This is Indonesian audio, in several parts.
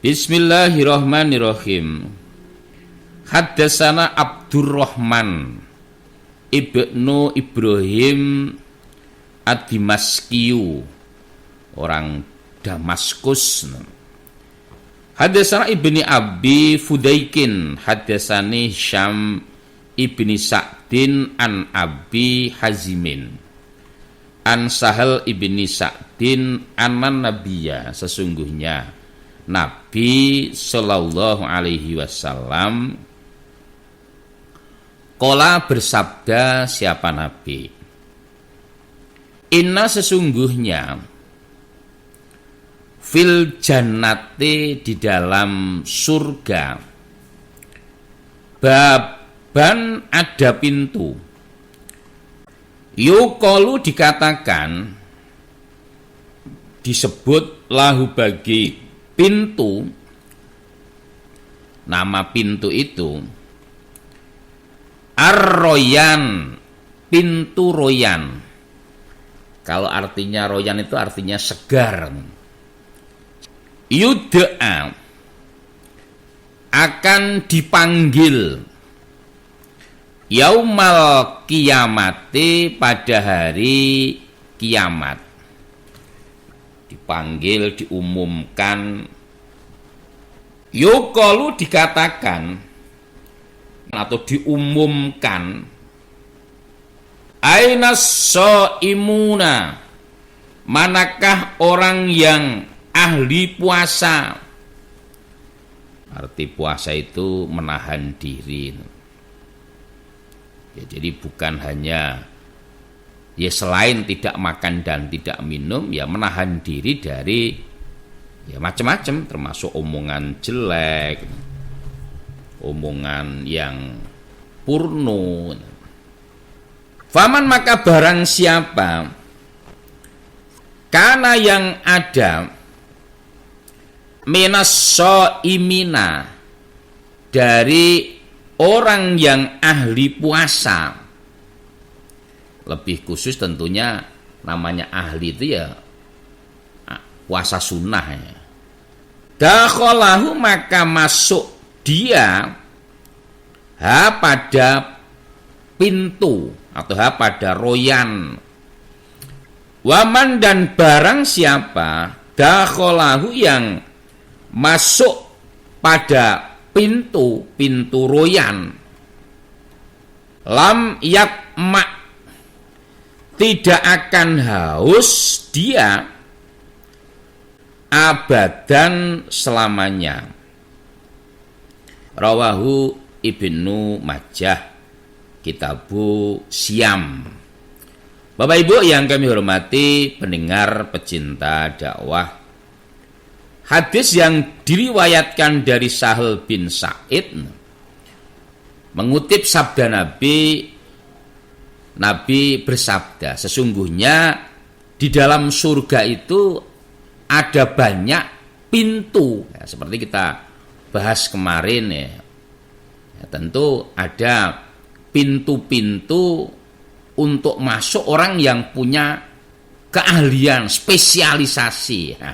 Bismillahirrahmanirrahim. Haddatsana Abdurrahman Ibnu Ibrahim Ad-Dimaskiyu, orang Damaskus. Haddatsana Ibni Abi Fudaikin haddatsani Syam Ibni Sa'din an Abi Hazimin an Sahal Ibni Sa'din anan Nabiyya, sesungguhnya Nabi Sallallahu Alaihi Wasallam qala bersabda, siapa Nabi? Inna, sesungguhnya fil jannati, di dalam surga, baban, ada pintu, yuqalu, dikatakan, disebut, lahu, bagi pintu, nama pintu itu Ar-Royan, pintu royan. Kalau artinya royan itu artinya segar. Yud'a, akan dipanggil, yaumal kiamati, pada hari kiamat. Dipanggil, diumumkan. Yuqalu, dikatakan atau diumumkan, aina shaimuna, manakah orang yang ahli puasa. Arti puasa itu menahan diri ya, jadi bukan hanya ya selain tidak makan dan tidak minum, ya menahan diri dari ya macam-macam, termasuk omongan jelek, omongan yang purno. Faman, maka barang siapa, karena yang ada, minas shaimina, dari orang yang ahli puasa. Lebih khusus tentunya namanya ahli itu ya puasa sunnah ya. Dakhalahu, maka masuk dia pada pintu atau pada royan. Waman, dan barang siapa, dakhalahu, yang masuk pada pintu royan, lam yakma, tidak akan haus dia abadan, selamanya. Rawahu Ibnu Majah, Kitabu Syam. Bapak Ibu yang kami hormati, pendengar pecinta dakwah, hadis yang diriwayatkan dari Sahal bin Sa'id mengutip sabda Nabi. Nabi bersabda, sesungguhnya di dalam surga itu ada banyak pintu ya, seperti kita bahas kemarin ya. Tentu ada pintu-pintu untuk masuk orang yang punya keahlian, spesialisasi ya.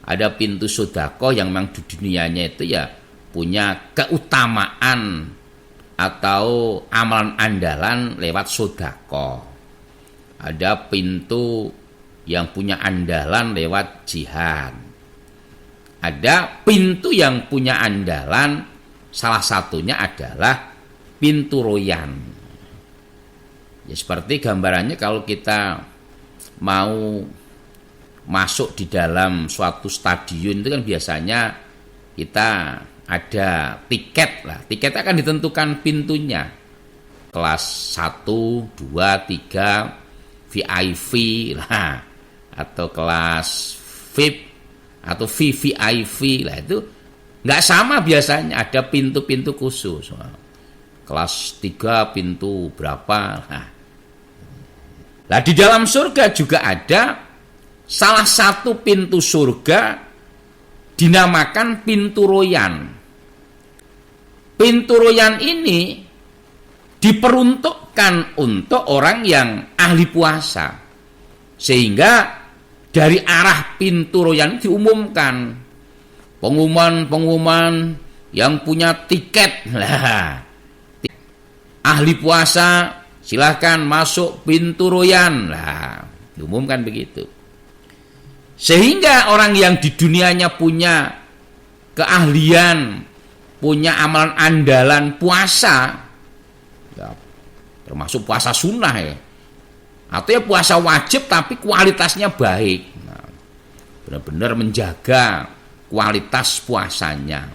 Ada pintu sodako yang memang di dunianya itu ya punya keutamaan atau amalan andalan lewat sodako. Ada pintu yang punya andalan lewat jihad. Ada pintu yang punya andalan, salah satunya adalah pintu royan. Ya, seperti gambarannya kalau kita mau masuk di dalam suatu stadion itu kan biasanya kita ada tiket lah. Tiket akan ditentukan pintunya. Kelas 1, 2, 3 VIP lah, atau kelas VIP atau VVIP lah, itu nggak sama biasanya, ada pintu-pintu khusus. Kelas 3 pintu berapa. Nah, di dalam surga juga ada salah satu pintu surga dinamakan pintu royan. Pintu royan ini diperuntukkan untuk orang yang ahli puasa, sehingga dari arah pintu royan diumumkan, pengumuman yang punya tiket. Lah, ahli puasa silahkan masuk pintu royan. Lah, diumumkan begitu. Sehingga orang yang di dunianya punya keahlian, punya amalan andalan puasa, ya, termasuk puasa sunnah ya, atau ya puasa wajib tapi kualitasnya baik. Nah, benar-benar menjaga kualitas puasanya,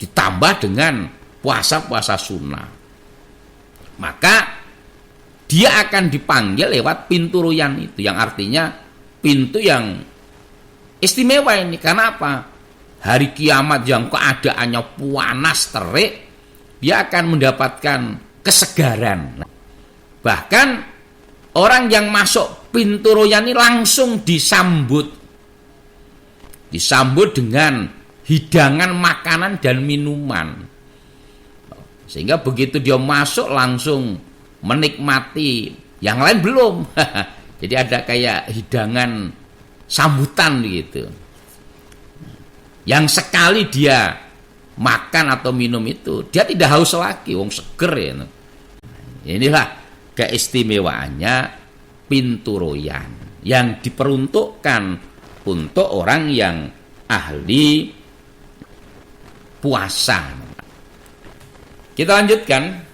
ditambah dengan puasa-puasa sunnah, maka dia akan dipanggil lewat pintu royan itu, yang artinya pintu yang istimewa ini. Karena apa? Hari kiamat yang keadaannya panas terik, dia akan mendapatkan kesegaran. Bahkan orang yang masuk pintu royan ini langsung disambut dengan hidangan makanan dan minuman, sehingga begitu dia masuk langsung menikmati, yang lain belum. Jadi ada kayak hidangan sambutan gitu. Yang sekali dia makan atau minum itu, dia tidak haus lagi, wong seger ya. Inilah keistimewaannya pintu royan yang diperuntukkan untuk orang yang ahli puasa. Kita lanjutkan.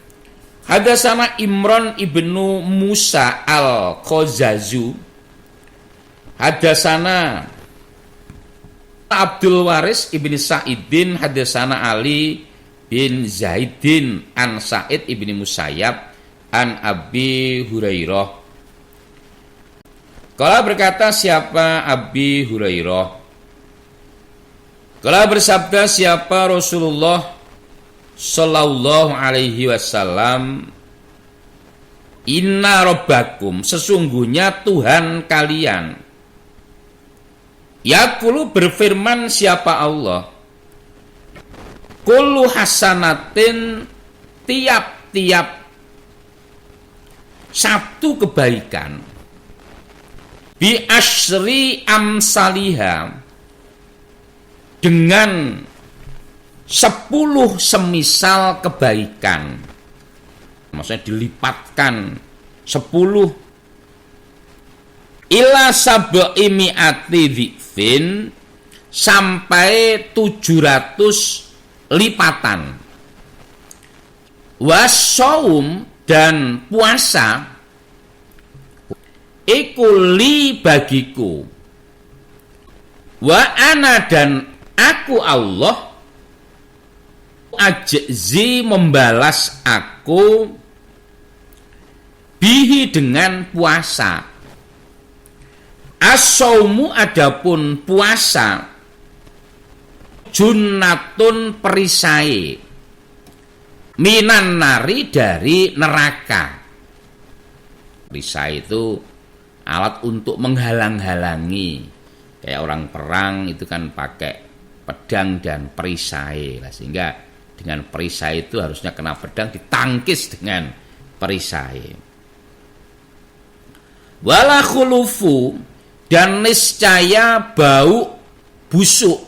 Hadatsana Imran ibnu Musa al-Qazazu, hadatsana Abdul Waris ibni Sa'idin, hadatsana Ali bin Zaidin an Sa'id ibni Musayyab an Abi Hurairah. Kala berkata siapa Abi Hurairah, kala bersabda siapa Rasulullah Sallallahu alaihi wasallam, inna rabbakum, sesungguhnya Tuhan kalian, yaqulu, berfirman siapa Allah, kullu hasanatin, tiap-tiap satu kebaikan, bi asyri amsaliha, dengan 10 semisal kebaikan, maksudnya dilipatkan 10 ila sab'i mi'ati dhifin, sampai 700 lipatan. Wasaum, dan puasa, iku li bagiku, wa ana, dan aku Allah, ajzi, membalas aku, bihi, dengan puasa. As-saumu, adapun puasa, junnatun, perisai, minan nari, dari neraka. Perisai itu alat untuk menghalang-halangi, kayak orang perang itu kan pakai pedang dan perisai, sehingga dengan perisai itu harusnya kena pedang, ditangkis dengan perisai. Wala khulufu, dan niscaya bau busuk.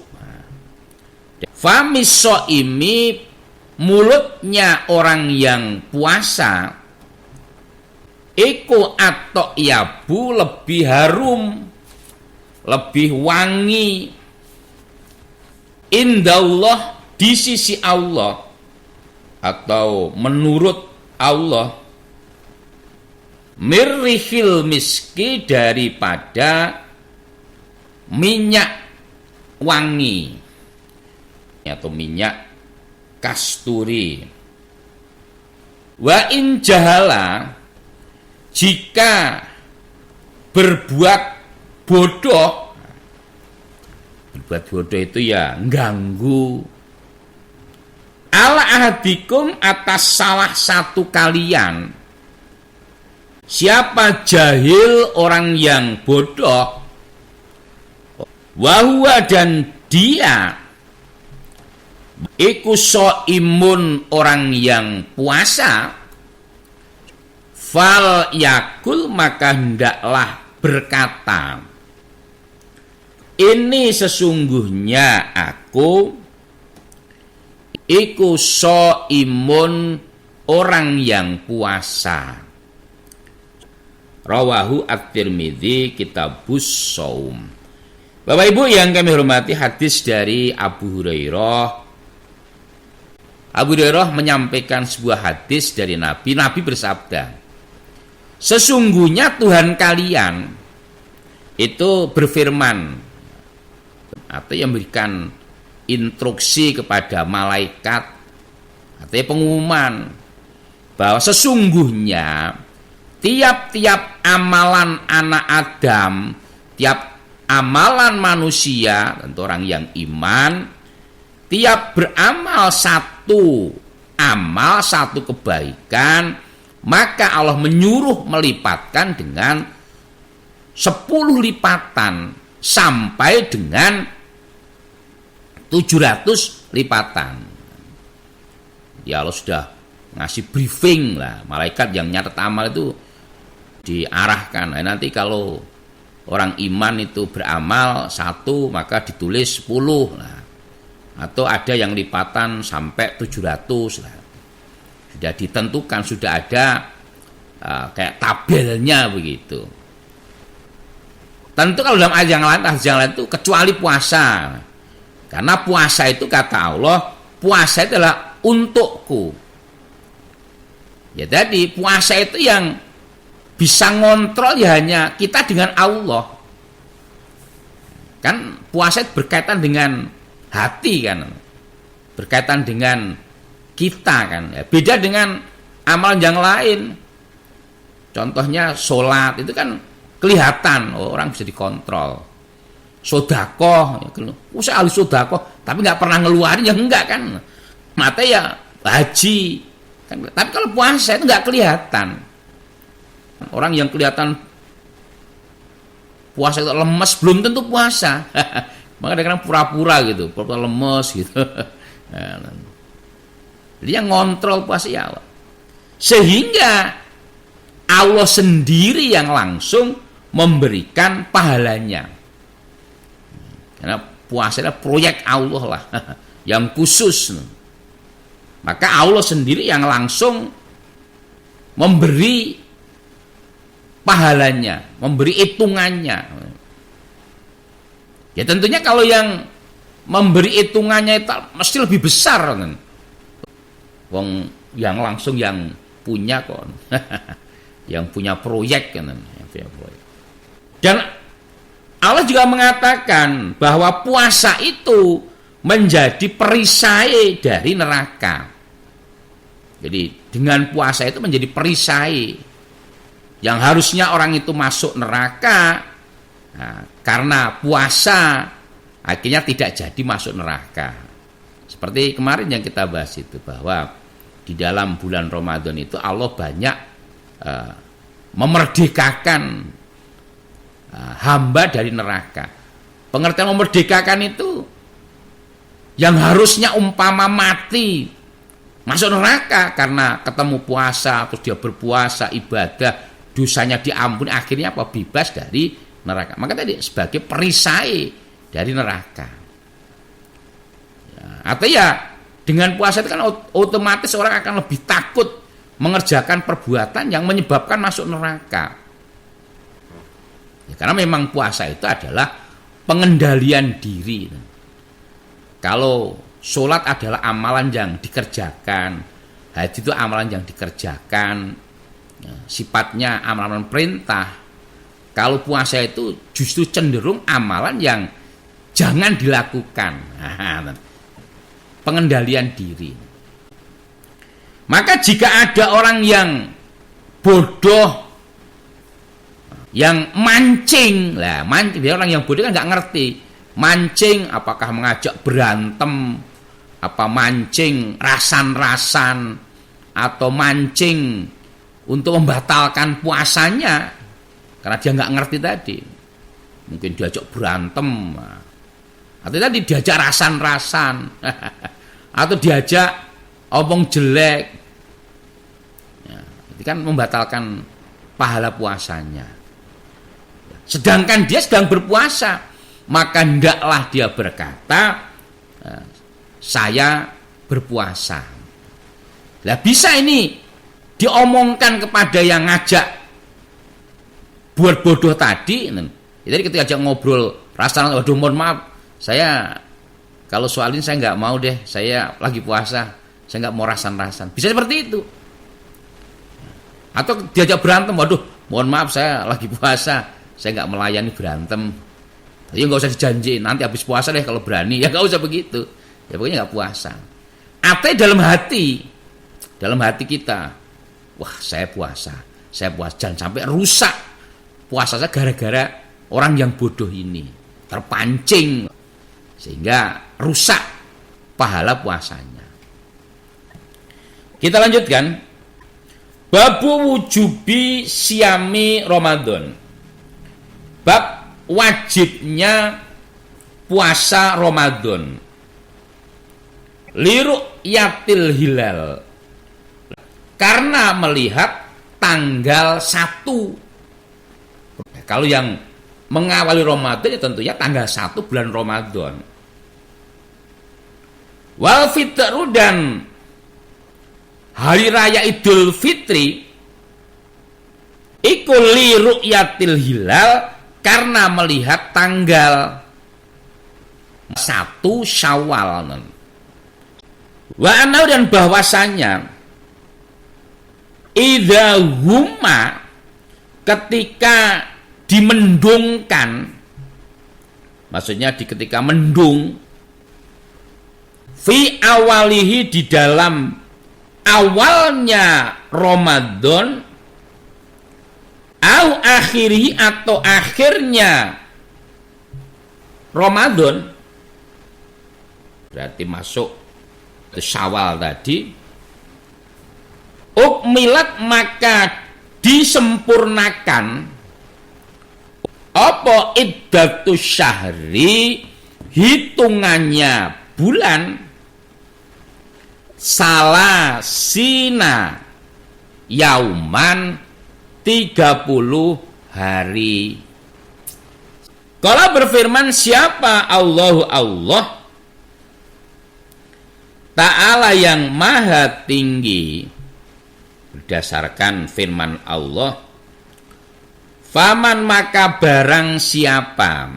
Famis soimi, mulutnya orang yang puasa, iku atok yabu, lebih harum, lebih wangi, indallah, di sisi Allah, atau menurut Allah, mirrihil miski, daripada minyak wangi atau minyak kasturi. Wa in jahala, jika berbuat bodoh, itu ya ganggu, ala ahadikum, atas salah satu kalian. Siapa jahil, orang yang bodoh, wahwa, dan dia, iku so'imun, orang yang puasa, fal yakul, maka hendaklah berkata, ini sesungguhnya aku iku shaimun, orang yang puasa. Rawahu at-Tirmidzi kitabus shaum. Bapak Ibu yang kami hormati, hadis dari Abu Hurairah. Abu Hurairah menyampaikan sebuah hadis dari Nabi. Nabi bersabda, sesungguhnya Tuhan kalian itu berfirman, atau yang memberikan instruksi kepada malaikat, artinya pengumuman bahwa sesungguhnya tiap-tiap amalan anak Adam, tiap amalan manusia, tentu orang yang iman, tiap beramal satu amal, satu kebaikan, maka Allah menyuruh melipatkan dengan 10 lipatan sampai dengan 700 lipatan. Ya Allah sudah ngasih briefing lah, malaikat yang nyatet amal itu diarahkan. Nah, nanti kalau orang iman itu beramal 1, maka ditulis 10. Nah, atau ada yang lipatan sampai 700 lah. Sudah ditentukan, sudah ada kayak tabelnya begitu. Tentu kalau dalam ayat yang lain itu kecuali puasa. Karena puasa itu kata Allah, puasa itu adalah untukku. Ya tadi puasa itu yang bisa ngontrol ya hanya kita dengan Allah. Kan puasa itu berkaitan dengan hati kan. Berkaitan dengan kita kan. Ya, beda dengan amalan yang lain. Contohnya sholat itu kan kelihatan, orang bisa dikontrol. Sodakoh, saya ahli sodakoh, tapi nggak pernah ngeluarin ya enggak kan. Mata ya haji. Kan, tapi kalau puasa itu nggak kelihatan. Orang yang kelihatan puasa itu lemes belum tentu puasa. Maka kadang-kadang pura-pura gitu, pura-pura lemes gitu. Jadi yang ngontrol puasa ya Allah. Sehingga Allah sendiri yang langsung memberikan pahalanya. Karena puasa adalah proyek Allah lah, yang khusus. Maka Allah sendiri yang langsung memberi pahalanya, memberi hitungannya. Ya tentunya kalau yang memberi hitungannya itu mesti lebih besar kan. Wong yang langsung yang punya kok. Yang punya proyek kan. Dan Allah juga mengatakan bahwa puasa itu menjadi perisai dari neraka. Jadi dengan puasa itu menjadi perisai yang harusnya orang itu masuk neraka, nah, karena puasa akhirnya tidak jadi masuk neraka. Seperti kemarin yang kita bahas itu, bahwa di dalam bulan Ramadan itu Allah banyak memerdekakan hamba dari neraka. Pengertian memerdekakan itu yang harusnya umpama mati masuk neraka karena ketemu puasa, terus dia berpuasa, ibadah, dosanya diampuni, akhirnya apa? Bebas dari neraka. Maka tadi sebagai perisai dari neraka. Ya, atau ya dengan puasa itu kan otomatis orang akan lebih takut mengerjakan perbuatan yang menyebabkan masuk neraka. Ya, karena memang puasa itu adalah pengendalian diri. Kalau sholat adalah amalan yang dikerjakan, haji itu amalan yang dikerjakan, ya, sifatnya amalan perintah. Kalau puasa itu justru cenderung amalan yang jangan dilakukan. Nah, pengendalian diri. Maka jika ada orang yang bodoh, yang mancing, lah mancing, dia orang yang bodoh kan nggak ngerti. Mancing apakah mengajak berantem, apa mancing rasan-rasan, atau mancing untuk membatalkan puasanya karena dia nggak ngerti tadi. Mungkin diajak berantem, atau tadi diajak rasan-rasan, atau diajak omong jelek, ya, itu kan membatalkan pahala puasanya. Sedangkan dia sedang berpuasa, maka hendaklah dia berkata, saya berpuasa. Lah bisa ini diomongkan kepada yang ngajak buat bodoh tadi. Jadi ketika ajak ngobrol, perasaan, waduh mohon maaf, saya kalau soal ini saya nggak mau deh, saya lagi puasa, saya nggak mau rasan-rasan. Bisa seperti itu. Atau diajak berantem, waduh mohon maaf saya lagi puasa, saya nggak melayani berantem. Ya nggak usah dijanjiin, nanti habis puasa deh kalau berani. Ya nggak usah begitu. Ya pokoknya nggak puasa. Atau dalam hati kita, wah saya puasa, jangan sampai rusak puasa saya gara-gara orang yang bodoh ini, terpancing sehingga rusak pahala puasanya. Kita lanjutkan. Babu wujubi siyami Ramadan. Bab wajibnya puasa Ramadan. Liru'yatil hilal. Karena melihat tanggal 1. Kalau yang mengawali Ramadan ya tentunya tanggal 1 bulan Ramadan. Wal fitru, dan hari raya Idul Fitri iku li ru'yatil hilal, karena melihat tanggal 1 Syawal. Wa anau, dan bahwasanya idza huma, ketika dimendungkan, maksudnya ketika mendung, fi awalihi, di dalam awalnya Ramadan, au akhiri, atau akhirnya Ramadan, berarti masuk ke Syawal tadi, ukmilat, maka disempurnakan apa iddatus syahri, hitungannya bulan, salasina yauman, 30 hari. Kalau berfirman siapa Allah Ta'ala yang maha tinggi, berdasarkan firman Allah, faman, maka barang siapa,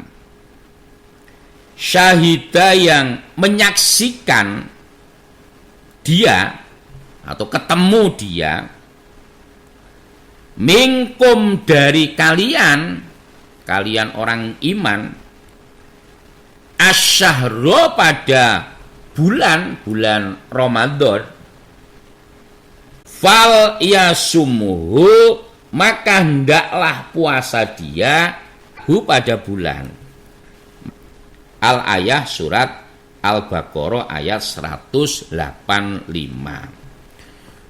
syahida, yang menyaksikan dia atau ketemu dia, minkum, dari kalian orang iman, asyahro, pada bulan Ramadan, fal yasumuhu, maka hendaklah puasa dia pada bulan. Al-ayah, surat Al-Baqarah ayat 185.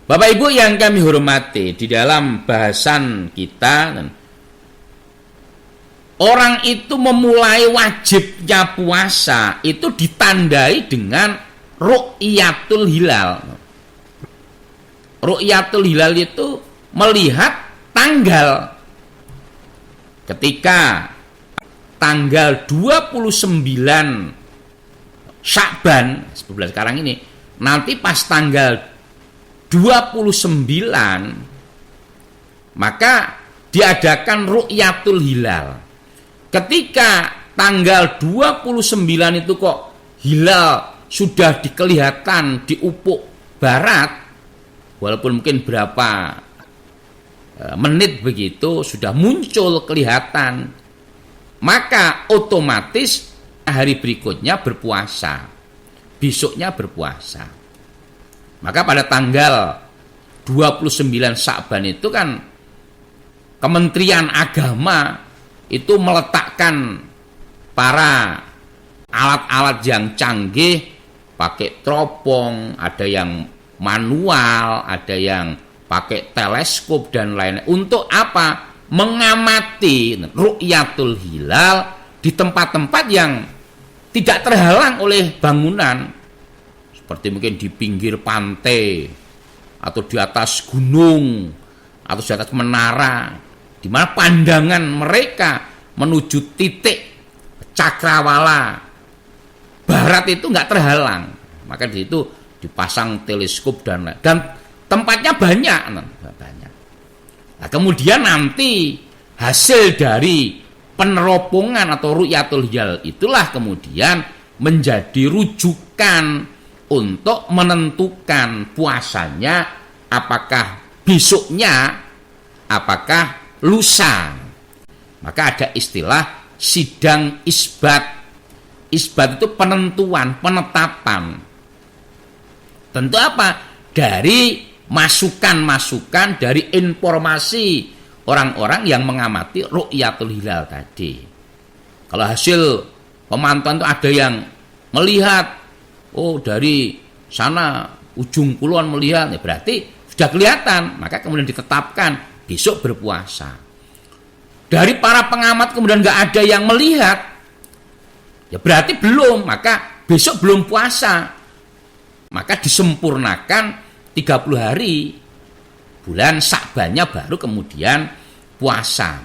Bapak Ibu yang kami hormati, di dalam bahasan kita, orang itu memulai wajibnya puasa itu ditandai dengan ru'yatul hilal. Ru'yatul hilal itu melihat tanggal. Ketika tanggal 29 Sya'ban, sekarang ini, nanti pas tanggal 29 maka diadakan ru'yatul hilal. Ketika tanggal 29 itu kok hilal sudah dikelihatan di ufuk barat, walaupun mungkin berapa menit begitu sudah muncul kelihatan, maka otomatis hari berikutnya berpuasa, besoknya berpuasa. Maka pada tanggal 29 Sya'ban itu kan Kementerian Agama itu meletakkan para alat-alat yang canggih, pakai teropong, ada yang manual, ada yang pakai teleskop dan lain-lain. Untuk apa? Mengamati ru'yatul hilal di tempat-tempat yang tidak terhalang oleh bangunan, seperti mungkin di pinggir pantai, atau di atas gunung, atau di atas menara, di mana pandangan mereka menuju titik cakrawala barat itu nggak terhalang. Maka di situ dipasang teleskop dan tempatnya banyak. Nah, kemudian nanti hasil dari peneropongan atau ru'yatul hilal itulah kemudian menjadi rujukan untuk menentukan puasanya apakah besoknya, apakah lusa. Maka ada istilah sidang isbat. Isbat itu penentuan, penetapan. Tentu apa? Dari masukan-masukan, dari informasi orang-orang yang mengamati ru'yatul hilal tadi. Kalau hasil pemantauan itu ada yang melihat, oh dari sana ujung kulon melihat, ya berarti sudah kelihatan, maka kemudian ditetapkan besok berpuasa. Dari para pengamat kemudian nggak ada yang melihat, ya berarti belum, maka besok belum puasa. Maka disempurnakan 30 hari, bulan Sya'bannya baru kemudian puasa.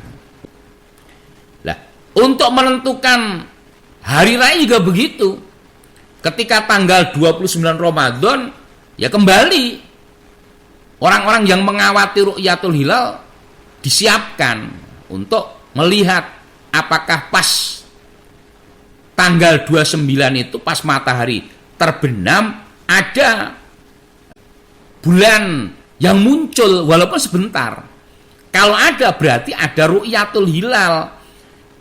Nah, untuk menentukan hari raya juga begitu. Ketika tanggal 29 Ramadan, ya kembali orang-orang yang mengawati ru'yatul hilal disiapkan untuk melihat apakah pas tanggal 29 itu pas matahari terbenam ada bulan yang muncul walaupun sebentar. Kalau ada berarti ada ru'yatul hilal.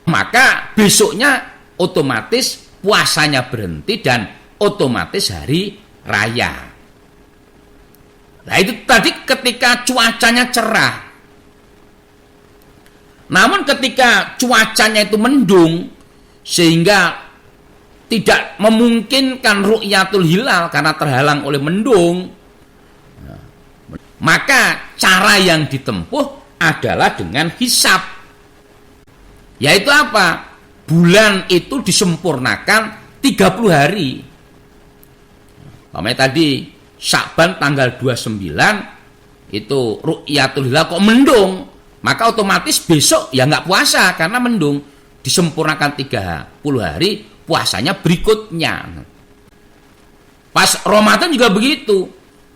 Maka besoknya otomatis puasanya berhenti dan otomatis hari raya. Nah itu tadi ketika cuacanya cerah. Namun ketika cuacanya itu mendung sehingga tidak memungkinkan ru'yatul hilal karena terhalang oleh mendung, maka cara yang ditempuh adalah dengan hisab. Yaitu apa? Bulan itu disempurnakan 30 hari. Namanya tadi Sya'ban tanggal 29 itu ru'yatul hilal kok mendung, maka otomatis besok ya nggak puasa karena mendung. Disempurnakan 30 hari, puasanya berikutnya. Pas Ramadan juga begitu.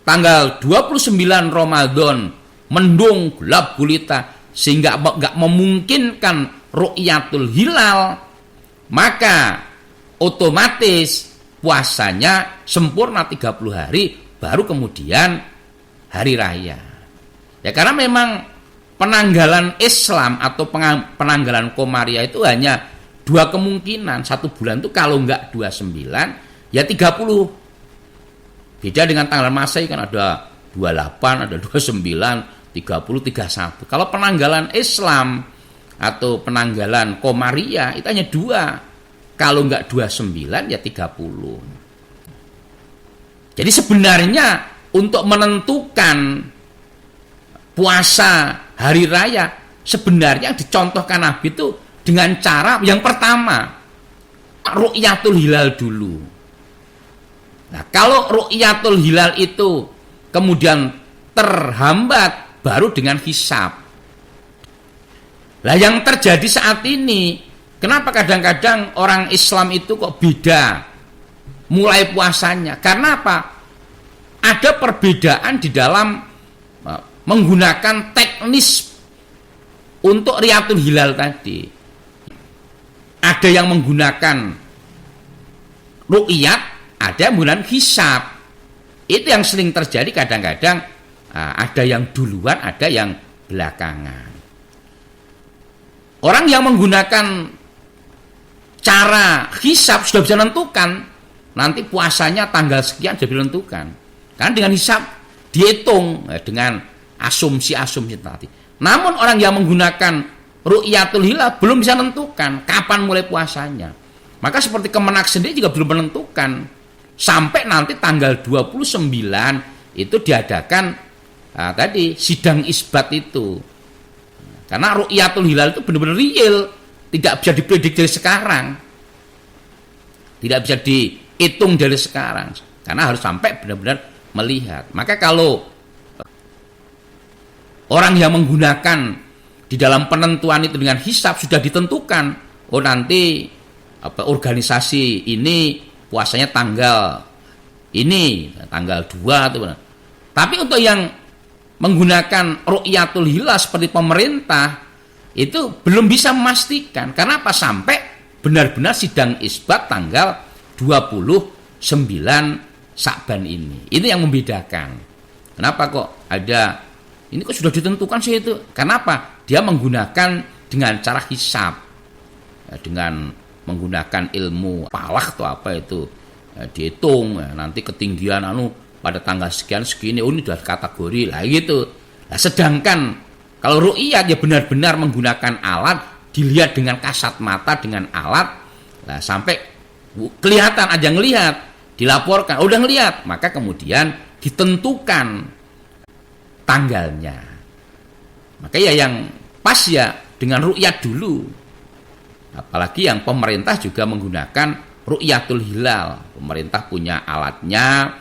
Tanggal 29 Ramadan mendung gelap gulita sehingga nggak memungkinkan ru'yatul hilal, maka otomatis puasanya sempurna 30 hari baru kemudian hari raya. Ya karena memang penanggalan Islam atau penanggalan Komariah itu hanya dua kemungkinan. Satu bulan itu kalau enggak 29 ya 30. Beda dengan tanggal Masehi kan ada 28, ada 29, 30, 31. Kalau penanggalan Islam atau penanggalan Komariah itu hanya dua. Kalau enggak 29 ya 30. Jadi sebenarnya untuk menentukan puasa hari raya sebenarnya dicontohkan Nabi itu dengan cara yang pertama ru'yatul hilal dulu. Nah, kalau ru'yatul hilal itu kemudian terhambat baru dengan hisab. Lah yang terjadi saat ini, kenapa kadang-kadang orang Islam itu kok beda mulai puasanya? Karena apa? Ada perbedaan di dalam menggunakan teknis untuk ru'yatul hilal tadi. Ada yang menggunakan ru'yat, ada yang menggunakan hisab. Itu yang sering terjadi kadang-kadang, ada yang duluan, ada yang belakangan. Orang yang menggunakan cara hisab sudah bisa menentukan nanti puasanya tanggal sekian sudah menentukan. Karena dengan hisab dihitung dengan asumsi-asumsi tadi. Namun orang yang menggunakan ru'yatul hilal belum bisa menentukan kapan mulai puasanya. Maka seperti Kemenak sendiri juga belum menentukan sampai nanti tanggal 29 itu diadakan tadi sidang isbat itu. Karena ru'yatul hilal itu benar-benar real, tidak bisa diprediksi dari sekarang. Tidak bisa dihitung dari sekarang. Karena harus sampai benar-benar melihat. Maka kalau orang yang menggunakan di dalam penentuan itu dengan hisab sudah ditentukan, oh nanti organisasi ini puasanya tanggal ini, tanggal 2 tuh. Tapi untuk yang menggunakan ru'yatul hilal seperti pemerintah itu belum bisa memastikan. Karena apa? Sampai benar-benar sidang isbat tanggal 29 Sya'ban ini. Ini yang membedakan. Kenapa kok ada ini kok sudah ditentukan sih itu? Kenapa? Dia menggunakan dengan cara hisab, dengan menggunakan ilmu falak atau apa itu, dihitung nanti ketinggian pada tanggal sekian segini, ini sudah kategori lah gitu. Nah, sedangkan kalau ru'yat ya benar-benar menggunakan alat, dilihat dengan kasat mata dengan alat, nah sampai kelihatan aja ngelihat, dilaporkan, udah ngelihat, maka kemudian ditentukan tanggalnya. Maka ya yang pas ya dengan ru'yat dulu. Apalagi yang pemerintah juga menggunakan ru'yatul hilal. Pemerintah punya alatnya,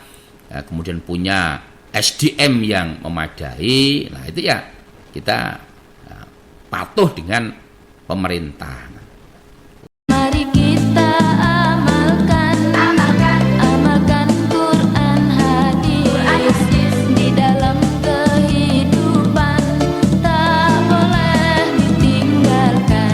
ya, kemudian punya SDM yang memadai. Nah itu ya kita patuh dengan pemerintah.